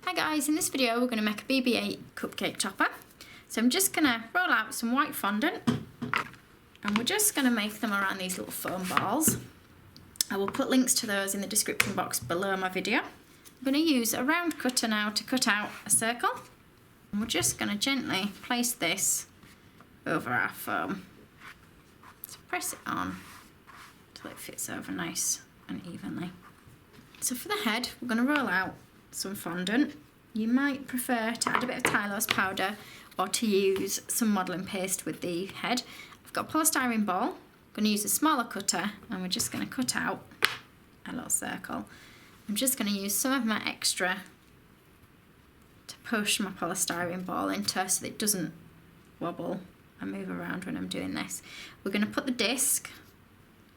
Hi guys, in this video we're going to make a BB-8 cupcake topper. So I'm just going to roll out some white fondant and we're just going to make them around these little foam balls. I will put links to those in the description box below my video. I'm going to use a round cutter now to cut out a circle. And we're just going to gently place this over our foam. So press it on until it fits over nice and evenly. So for the head, we're going to roll out some fondant. You might prefer to add a bit of Tylose powder or to use some modelling paste with the head. I've got a polystyrene ball. I'm going to use a smaller cutter and we're just going to cut out a little circle. I'm just going to use some of my extra to push my polystyrene ball into so that it doesn't wobble and move around when I'm doing this. We're going to put the disc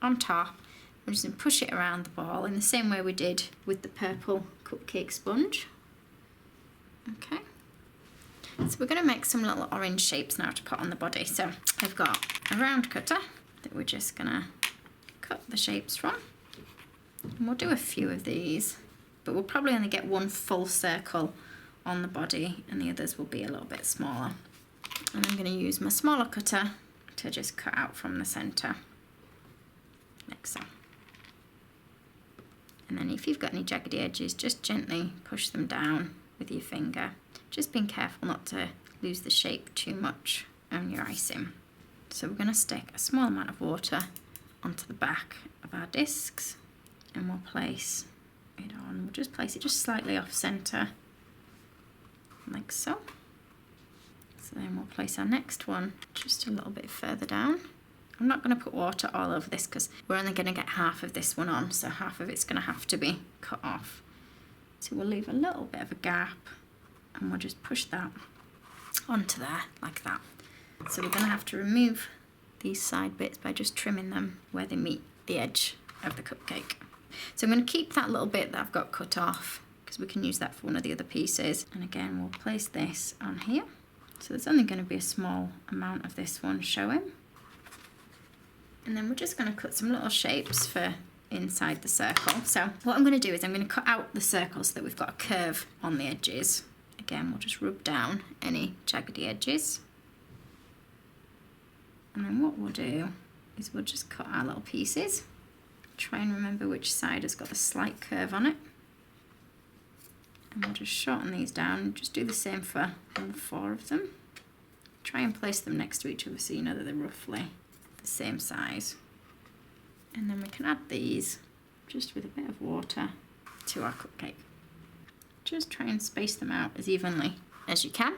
on top. I'm just going to push it around the ball in the same way we did with the purple cupcake sponge. Okay. So we're going to make some little orange shapes now to put on the body. So I've got a round cutter that we're just going to cut the shapes from. And we'll do a few of these, but we'll probably only get one full circle on the body and the others will be a little bit smaller. And I'm going to use my smaller cutter to just cut out from the centre, like so. And then if you've got any jaggedy edges, just gently push them down with your finger. Just being careful not to lose the shape too much on your icing. So we're going to stick a small amount of water onto the back of our discs and we'll place it on. We'll just place it just slightly off centre, like so. So then we'll place our next one just a little bit further down. I'm not going to put water all over this because we're only going to get half of this one on, so half of it's going to have to be cut off. So we'll leave a little bit of a gap and we'll just push that onto there like that. So we're going to have to remove these side bits by just trimming them where they meet the edge of the cupcake. So I'm going to keep that little bit that I've got cut off because we can use that for one of the other pieces. And again, we'll place this on here. So there's only going to be a small amount of this one showing. And then we're just going to cut some little shapes for inside the circle. So what I'm going to do is I'm going to cut out the circle so that we've got a curve on the edges. Again, we'll just rub down any jaggedy edges. And then what we'll do is we'll just cut our little pieces. Try and remember which side has got a slight curve on it. And we'll just shorten these down. Just do the same for all 4 of them. Try and place them next to each other so you know that they're roughly the same size. And then we can add these just with a bit of water to our cupcake. Just try and space them out as evenly as you can.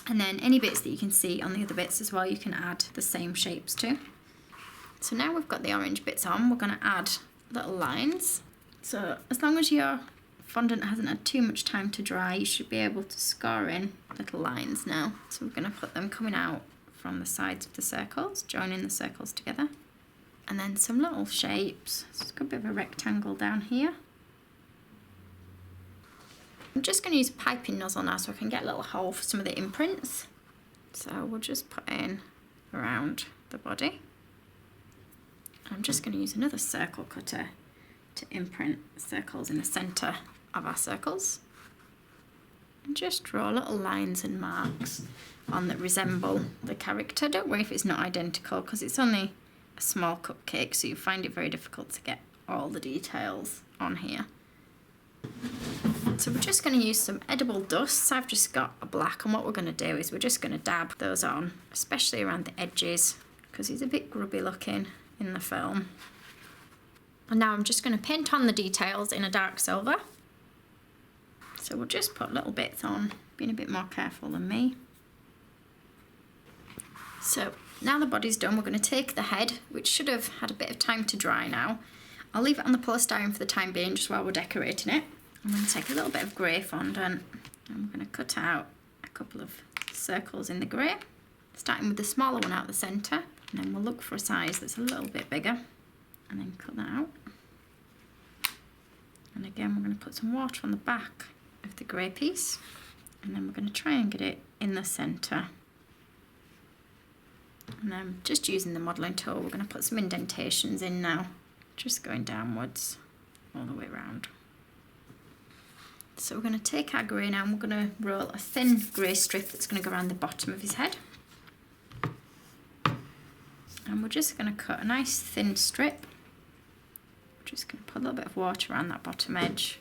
And then any bits that you can see on the other bits as well, you can add the same shapes to. So now we've got the orange bits on, we're going to add little lines. So as long as your fondant hasn't had too much time to dry, you should be able to score in little lines now. So we're going to put them coming out from the sides of the circles, joining the circles together. And then some little shapes. So it's got a bit of a rectangle down here. I'm just going to use a piping nozzle now so I can get a little hole for some of the imprints. So we'll just put in around the body. I'm just going to use another circle cutter to imprint circles in the centre of our circles. And just draw little lines and marks on that resemble the character. Don't worry if it's not identical because it's only a small cupcake, so you find it very difficult to get all the details on here. So we're just going to use some edible dusts. I've just got a black, and what we're going to do is we're just going to dab those on, especially around the edges because he's a bit grubby looking in the film. And now I'm just going to paint on the details in a dark silver. So we'll just put little bits on, being a bit more careful than me. So now the body's done, we're going to take the head, which should have had a bit of time to dry now. I'll leave it on the polystyrene for the time being, just while we're decorating it. I'm going to take a little bit of grey fondant and we're going to cut out a couple of circles in the grey, starting with the smaller one out the centre, and then we'll look for a size that's a little bit bigger and then cut that out. And again, we're going to put some water on the back of the grey piece, and then we're going to try and get it in the centre. And then just using the modelling tool, we're going to put some indentations in now, just going downwards all the way around. So we're going to take our grey now and we're going to roll a thin grey strip that's going to go around the bottom of his head. And we're just going to cut a nice thin strip. We're just going to put a little bit of water around that bottom edge.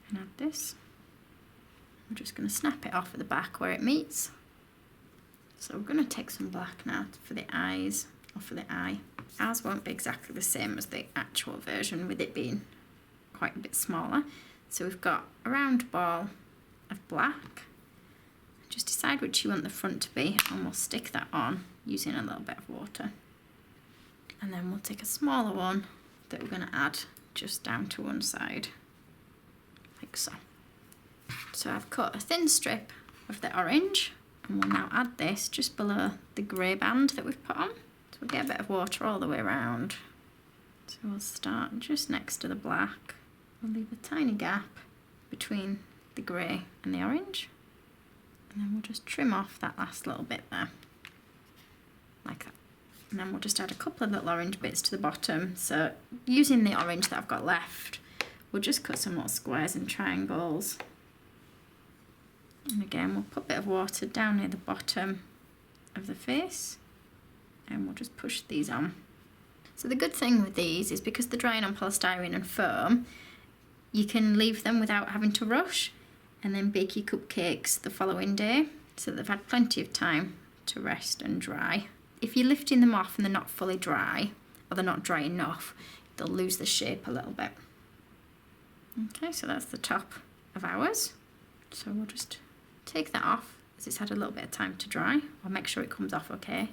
And add this. We're just going to snap it off at the back where it meets. So we're going to take some black now for the eyes, or for the eye. Ours won't be exactly the same as the actual version, with it being quite a bit smaller. So we've got a round ball of black. Just decide which you want the front to be and we'll stick that on using a little bit of water. And then we'll take a smaller one that we're going to add just down to one side, like so. So I've cut a thin strip of the orange and we'll now add this just below the grey band that we've put on. So we'll get a bit of water all the way around. So we'll start just next to the black. We'll leave a tiny gap between the grey and the orange. And then we'll just trim off that last little bit there, like that. And then we'll just add a couple of little orange bits to the bottom. So using the orange that I've got left, we'll just cut some more squares and triangles. And again, we'll put a bit of water down near the bottom of the face and we'll just push these on. So the good thing with these is because they're drying on polystyrene and foam, you can leave them without having to rush and then bake your cupcakes the following day so that they've had plenty of time to rest and dry. If you're lifting them off and they're not fully dry, or they're not dry enough, they'll lose the shape a little bit. Okay, so that's the top of ours. So we'll just take that off as it's had a little bit of time to dry. I'll make sure it comes off okay.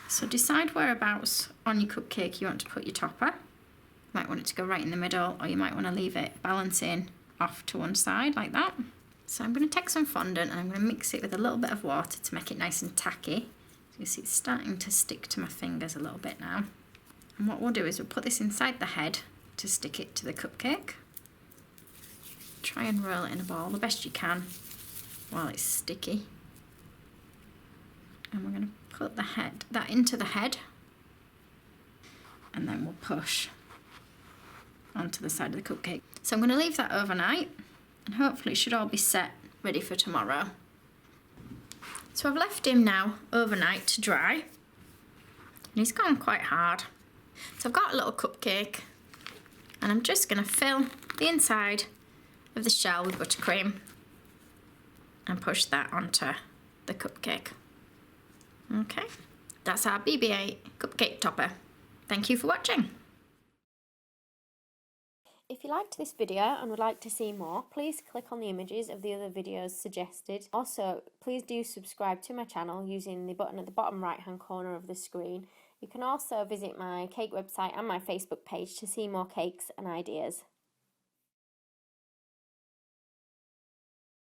So decide whereabouts on your cupcake you want to put your topper. You might want it to go right in the middle, or you might want to leave it balancing off to one side like that. So I'm going to take some fondant and I'm going to mix it with a little bit of water to make it nice and tacky. So you see it's starting to stick to my fingers a little bit now. And what we'll do is we'll put this inside the head to stick it to the cupcake. Try and roll it in a ball the best you can while it's sticky. And we're going to put that into the head, and then we'll push onto the side of the cupcake. So I'm going to leave that overnight and hopefully it should all be set ready for tomorrow. So I've left him now overnight to dry and he's gone quite hard. So I've got a little cupcake and I'm just going to fill the inside of the shell with buttercream and push that onto the cupcake. Okay, that's our BB-8 cupcake topper. Thank you for watching. If you liked this video and would like to see more, please click on the images of the other videos suggested. Also, please do subscribe to my channel using the button at the bottom right hand corner of the screen. You can also visit my cake website and my Facebook page to see more cakes and ideas.